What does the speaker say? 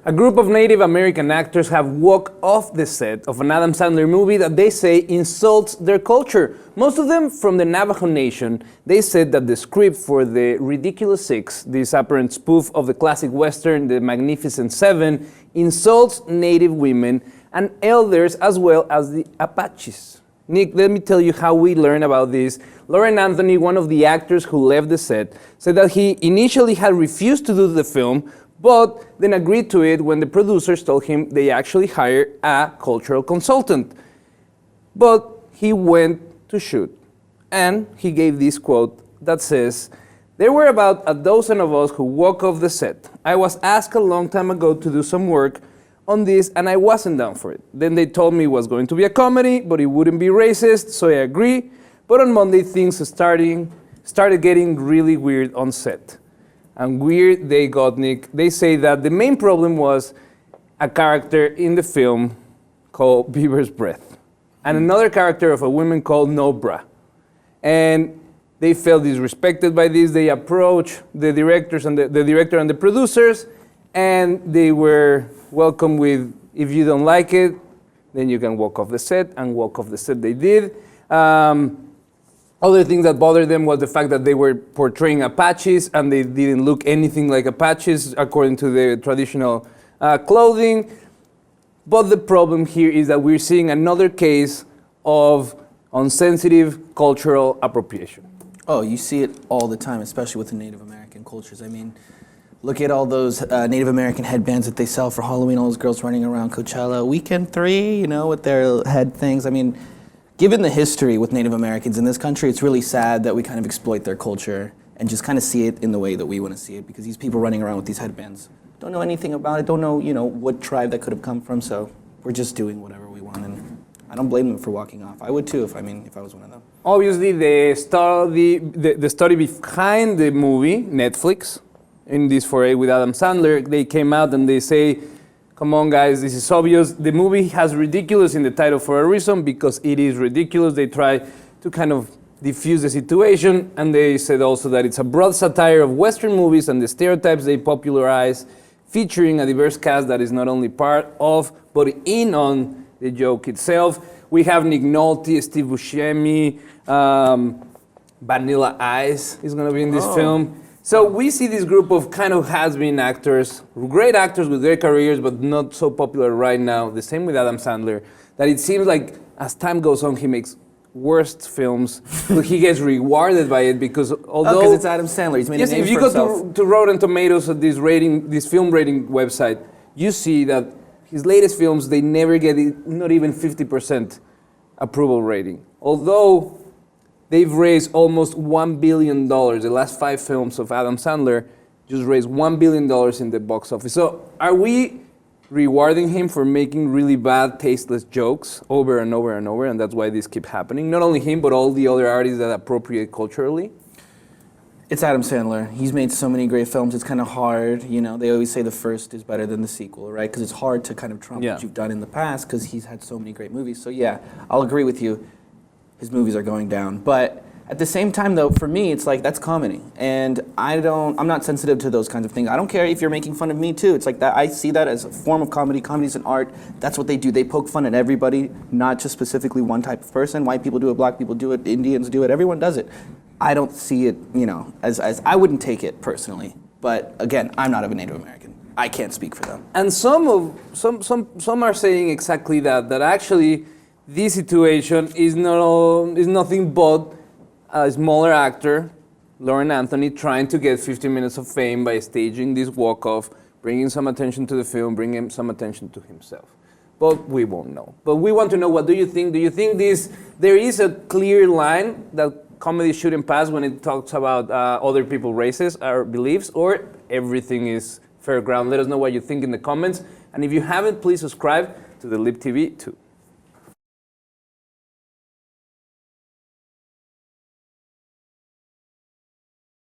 A group of Native American actors have walked off the set of an Adam Sandler movie that they say insults their culture. Most of them from the Navajo Nation. They said that the script for The Ridiculous Six, this apparent spoof of the classic Western, The Magnificent Seven, insults Native women and elders as well as the Apaches. Nick, let me tell you how we learned about this. Lauren Anthony, one of the actors who left the set, said that he initially had refused to do the film, but then agreed to it when the producers told him they actually hired a cultural consultant. But he went to shoot, and he gave this quote that says, "There were about a dozen of us who walked off the set. I was asked a long time ago to do some work on this, and I wasn't down for it. Then they told me it was going to be a comedy, but it wouldn't be racist, so I agreed. But on Monday, things started getting really weird on set." And weird they got, Nick. They say that the main problem was a character in the film called Beaver's Breath, and another character of a woman called No Bra. And they felt disrespected by this. They approached the directors and the director and the producers, and they were welcomed with, "If you don't like it, then you can walk off the set," and walk off the set they did. Other things that bothered them was the fact that they were portraying Apaches and they didn't look anything like Apaches according to the traditional clothing. But the problem here is that we're seeing another case of insensitive cultural appropriation. Oh, you see it all the time, especially with the Native American cultures. I mean, look at all those Native American headbands that they sell for Halloween, all those girls running around Coachella, Weekend 3, you know, with their head things. I mean, given the history with Native Americans in this country, it's really sad that we kind of exploit their culture and just kind of see it in the way that we want to see it, because these people running around with these headbands don't know anything about it, don't know, you know, what tribe that could have come from, so we're just doing whatever we want, and I don't blame them for walking off. I would too if I was one of them. Obviously, the study behind the movie, Netflix, in this foray with Adam Sandler, they came out and they say, "Come on, guys, this is obvious. The movie has ridiculous in the title for a reason, because it is ridiculous." They try to kind of diffuse the situation, and they said also that it's a broad satire of Western movies and the stereotypes they popularize, featuring a diverse cast that is not only part of, but in on the joke itself. We have Nick Nolte, Steve Buscemi, Vanilla Ice is going to be in this film. So we see this group of kind of has-been actors, great actors with great careers, but not so popular right now. The same with Adam Sandler, that it seems like as time goes on, he makes worst films, but he gets rewarded by it because although... because it's Adam Sandler, he's made a name if you for go to Rotten Tomatoes, this film rating website, you see that his latest films, they never get not even 50% approval rating. Although they've raised almost $1 billion. The last 5 films of Adam Sandler just raised $1 billion in the box office. So are we rewarding him for making really bad, tasteless jokes over and over and over, and that's why this keeps happening? Not only him, but all the other artists that appropriate culturally? It's Adam Sandler. He's made so many great films. It's kind of hard, you know. They always say the first is better than the sequel, right? Because it's hard to kind of trump what you've done in the past, because he's had so many great movies. So yeah, I'll agree with you. His movies are going down. But at the same time, though, for me, it's like, that's comedy. And I'm not sensitive to those kinds of things. I don't care if you're making fun of me, too. It's like that. I see that as a form of comedy. Comedy is an art. That's what they do. They poke fun at everybody, not just specifically one type of person. White people do it, black people do it, Indians do it, everyone does it. I don't see it, you know, as I wouldn't take it personally. But again, I'm not a Native American. I can't speak for them. And some are saying exactly that actually this situation is nothing but a smaller actor, Lauren Anthony, trying to get 15 minutes of fame by staging this walk-off, bringing some attention to the film, bringing some attention to himself. But we won't know. But we want to know, what do you think? Do you think there is a clear line that comedy shouldn't pass when it talks about other people's races or beliefs, or everything is fair ground? Let us know what you think in the comments. And if you haven't, please subscribe to the Lip TV too.